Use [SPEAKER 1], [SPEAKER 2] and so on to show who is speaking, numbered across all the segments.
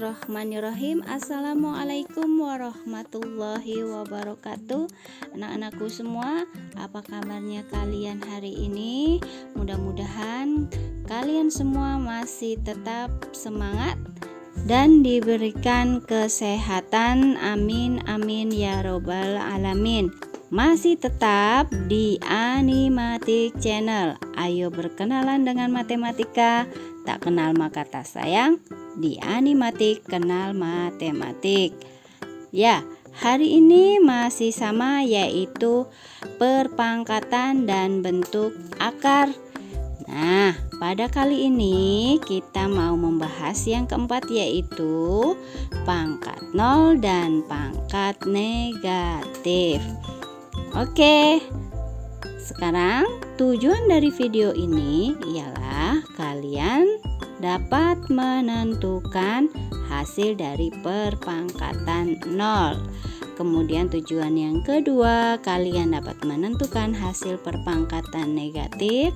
[SPEAKER 1] Bismillahirrahmanirrahim. Assalamualaikum warahmatullahi wabarakatuh. Anak-anakku semua, apa kabarnya kalian hari ini? Mudah-mudahan kalian semua masih tetap semangat dan diberikan kesehatan. Amin amin ya robbal alamin. Masih tetap di Animatik Channel. Ayo berkenalan dengan matematika. Tak kenal maka tak sayang. Di Animatik kenal matematik. Ya, hari ini masih sama, yaitu perpangkatan dan bentuk akar. Nah, pada kali ini kita mau membahas yang keempat, yaitu pangkat nol dan pangkat negatif. Oke, sekarang tujuan dari video ini ialah kalian dapat menentukan hasil dari perpangkatan nol. Kemudian tujuan yang kedua, kalian dapat menentukan hasil perpangkatan negatif.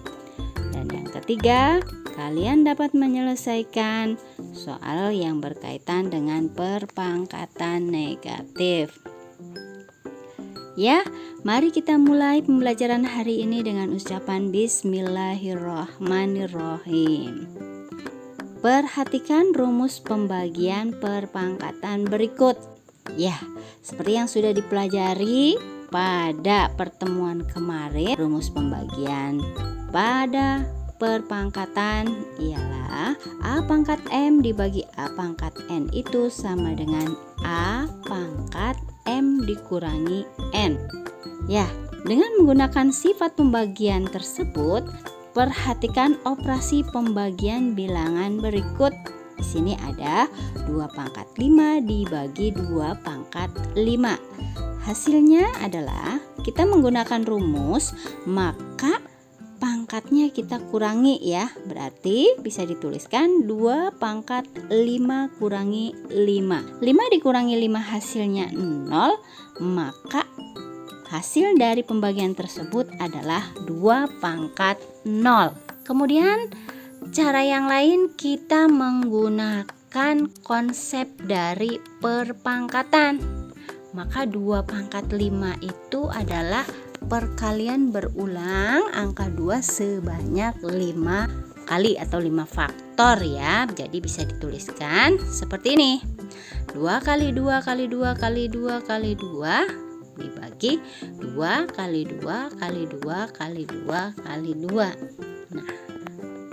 [SPEAKER 1] Dan yang ketiga, kalian dapat menyelesaikan soal yang berkaitan dengan perpangkatan negatif. Ya, mari kita mulai pembelajaran hari ini dengan ucapan Bismillahirrahmanirrahim. Perhatikan rumus pembagian perpangkatan berikut. Ya, seperti yang sudah dipelajari pada pertemuan kemarin, rumus pembagian pada perpangkatan ialah A pangkat M dibagi A pangkat N itu sama dengan A pangkat M dikurangi N. Ya, dengan menggunakan sifat pembagian tersebut, perhatikan operasi pembagian bilangan berikut. Di sini ada 2 pangkat 5 dibagi 2 pangkat 5. Hasilnya adalah kita menggunakan rumus, maka pangkatnya kita kurangi ya. Berarti bisa dituliskan 2 pangkat 5 kurangi 5. 5 dikurangi 5 hasilnya 0, maka hasil dari pembagian tersebut adalah 2 pangkat 0. Kemudian cara yang lain kita menggunakan konsep dari perpangkatan. Maka 2 pangkat 5 itu adalah perkalian berulang angka 2 sebanyak 5 kali atau 5 faktor ya. Jadi bisa dituliskan seperti ini. 2 kali 2 kali 2 kali 2 kali 2 dibagi 2 kali 2 kali 2 kali 2 kali 2. Nah,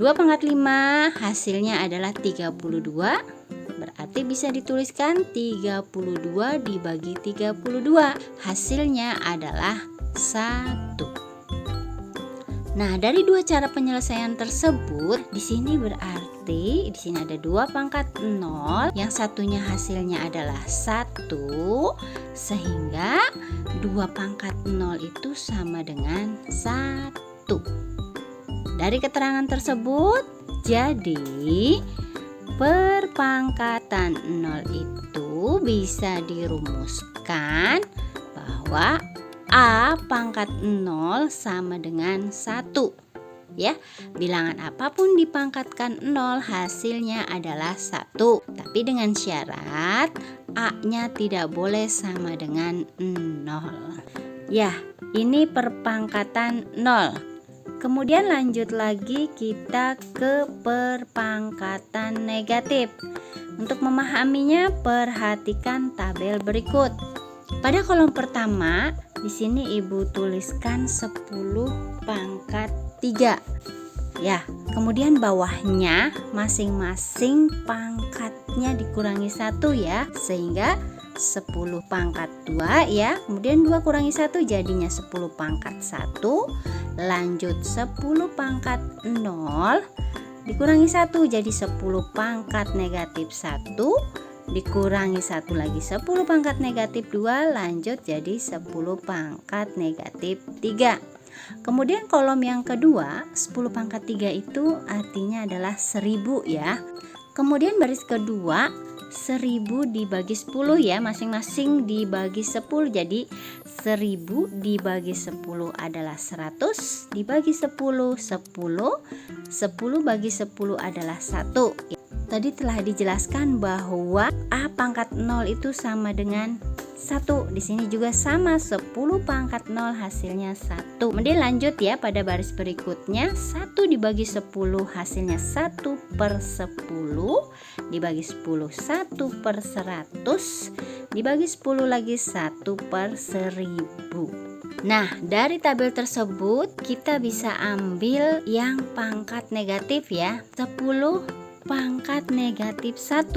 [SPEAKER 1] 2 pangkat 5 hasilnya adalah 32. Berarti bisa dituliskan 32 dibagi 32. Hasilnya adalah 1. Nah, dari dua cara penyelesaian tersebut, di sini berarti di sini ada 2 pangkat 0, yang satunya hasilnya adalah 1, sehingga 2 pangkat 0 itu sama dengan 1. Dari keterangan tersebut, jadi perpangkatan 0 itu bisa dirumuskan bahwa A pangkat 0 sama dengan 1. Ya, bilangan apapun dipangkatkan 0 hasilnya adalah 1. Tapi dengan syarat A-nya tidak boleh sama dengan 0. Ya, ini perpangkatan 0. Kemudian lanjut lagi kita ke perpangkatan negatif. Untuk memahaminya, perhatikan tabel berikut. Pada kolom pertama, di sini Ibu tuliskan 10 pangkat 3. Ya, kemudian bawahnya masing-masing pangkatnya dikurangi 1 ya, sehingga 10 pangkat 2 ya. Kemudian 2 kurangi 1 jadinya 10 pangkat 1. Lanjut 10 pangkat 0 dikurangi 1 jadi 10 pangkat negatif 1. Dikurangi 1 lagi 10 pangkat negatif 2, lanjut jadi 10 pangkat negatif 3. Kemudian kolom yang kedua, 10 pangkat 3 itu artinya adalah 1000 ya. Kemudian baris kedua, 1000 dibagi 10 ya, masing-masing dibagi 10, jadi 1000 dibagi 10 adalah 100, dibagi 10 10 bagi 10 adalah 1. Tadi telah dijelaskan bahwa A pangkat 0 itu sama dengan 1. Di sini juga sama, 10 pangkat 0 hasilnya 1. Kemudian lanjut ya pada baris berikutnya. 1 dibagi 10 hasilnya 1 per 10. Dibagi 10 1 per 100. Dibagi 10 lagi 1 per 1000. Nah, dari tabel tersebut kita bisa ambil yang pangkat negatif ya. 10 pangkat negatif 1.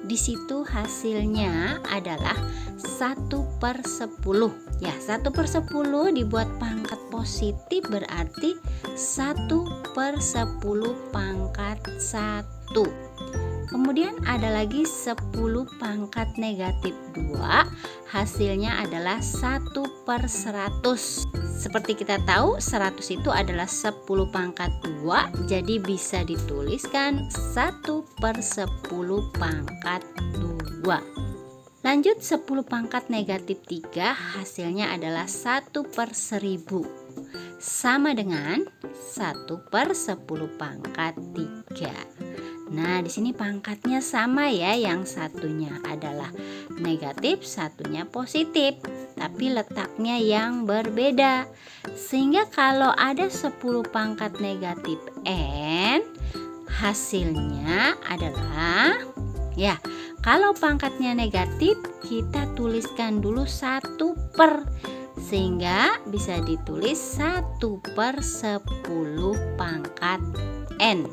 [SPEAKER 1] Di situ hasilnya adalah 1 per 10. Ya, 1 per 10 dibuat pangkat positif berarti 1 per 10 pangkat 1. Kemudian ada lagi 10 pangkat negatif 2, hasilnya adalah 1 per 100. Seperti kita tahu 100 itu adalah 10 pangkat 2, jadi bisa dituliskan 1 per 10 pangkat 2. Lanjut 10 pangkat negatif 3, hasilnya adalah 1 per 1000. Sama dengan 1 per 10 pangkat 3. Nah, di sini pangkatnya sama ya, yang satunya adalah negatif, satunya positif, tapi letaknya yang berbeda. Sehingga kalau ada 10 pangkat negatif n, hasilnya adalah ya, kalau pangkatnya negatif kita tuliskan dulu 1 per, sehingga bisa ditulis 1 per 10 pangkat n.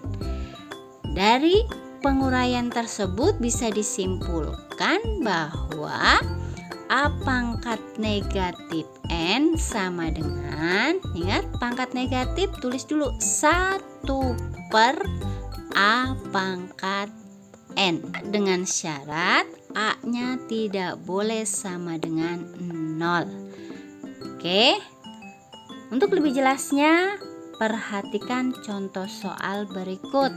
[SPEAKER 1] Dari penguraian tersebut bisa disimpulkan bahwa A pangkat negatif n sama dengan, ingat pangkat negatif tulis dulu 1 per A pangkat n, dengan syarat A nya tidak boleh sama dengan 0. Oke, untuk lebih jelasnya perhatikan contoh soal berikut.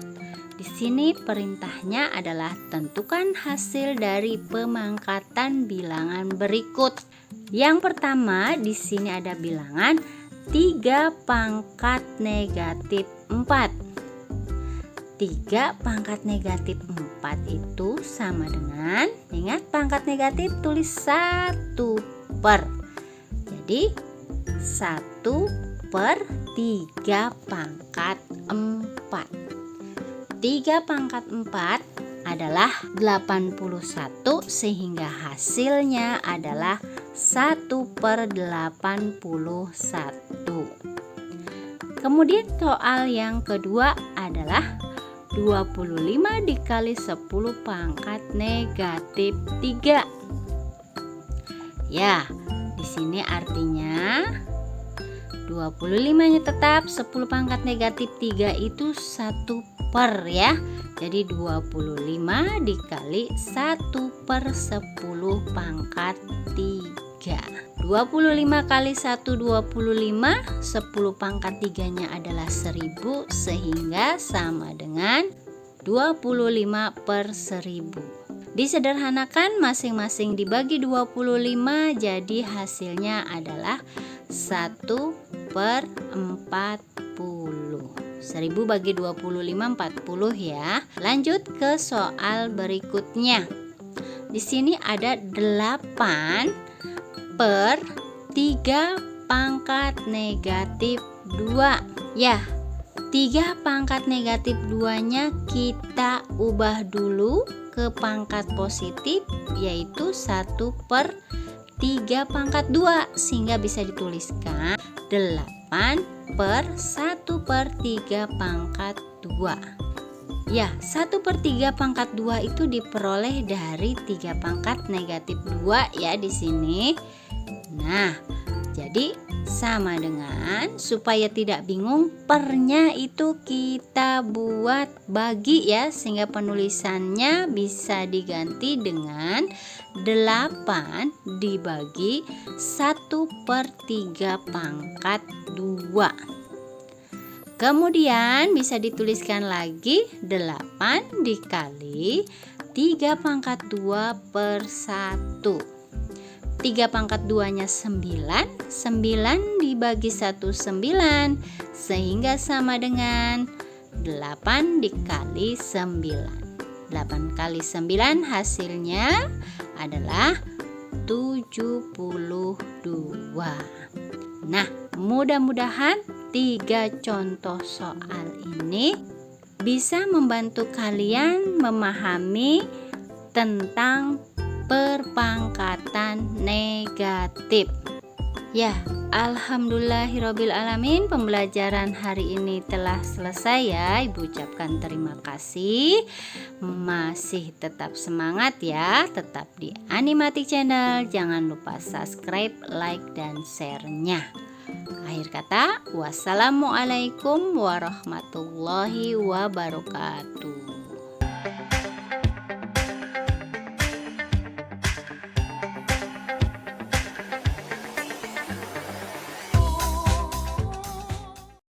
[SPEAKER 1] Di sini perintahnya adalah tentukan hasil dari pemangkatan bilangan berikut. Yang pertama, di sini ada bilangan 3 pangkat negatif 4. 3 pangkat negatif 4 itu sama dengan, ingat pangkat negatif tulis 1 per. Jadi 1 per 3 pangkat 4. 3 pangkat 4 adalah 81, sehingga hasilnya adalah 1 per 81. Kemudian soal yang kedua adalah 25 dikali 10 pangkat negatif 3. Ya, di sini artinya 25-nya tetap, 10 pangkat negatif 3 itu 1 per ya. Jadi 25 dikali 1 per 10 pangkat 3. 25 kali 1 25, 10 pangkat 3-nya adalah 1000, sehingga sama dengan 25 per 1000. Disederhanakan, masing-masing dibagi 25, jadi hasilnya adalah 1 per 40. 1000 bagi 25 40 ya. Lanjut ke soal berikutnya. Di sini ada 8 per 3 pangkat negatif 2. Ya, 3 pangkat negatif 2-nya kita ubah dulu ke pangkat positif, yaitu 1 per 3 pangkat 2, sehingga bisa dituliskan 8 per 1 per 3 pangkat 2. Ya, 1 per 3 pangkat 2 itu diperoleh dari 3 pangkat negatif 2 ya di sini. Nah, jadi sama dengan, supaya tidak bingung, pernya itu kita buat bagi ya, sehingga penulisannya bisa diganti dengan 8 dibagi 1 per 3 pangkat 2. Kemudian bisa dituliskan lagi 8 dikali 3 pangkat 2 per 1. 3 pangkat 2-nya 9, 9 dibagi 1 9, sehingga sama dengan 8 dikali 9. 8 kali 9 hasilnya adalah 72. Nah, mudah-mudahan 3 contoh soal ini bisa membantu kalian memahami tentang perpangkatan negatif. Ya, alhamdulillahirabbil alamin, pembelajaran hari ini telah selesai ya. Ibu ucapkan terima kasih. Masih tetap semangat ya, tetap di Animatik Channel. Jangan lupa subscribe, like dan share-nya. Akhir kata, wassalamualaikum warahmatullahi wabarakatuh.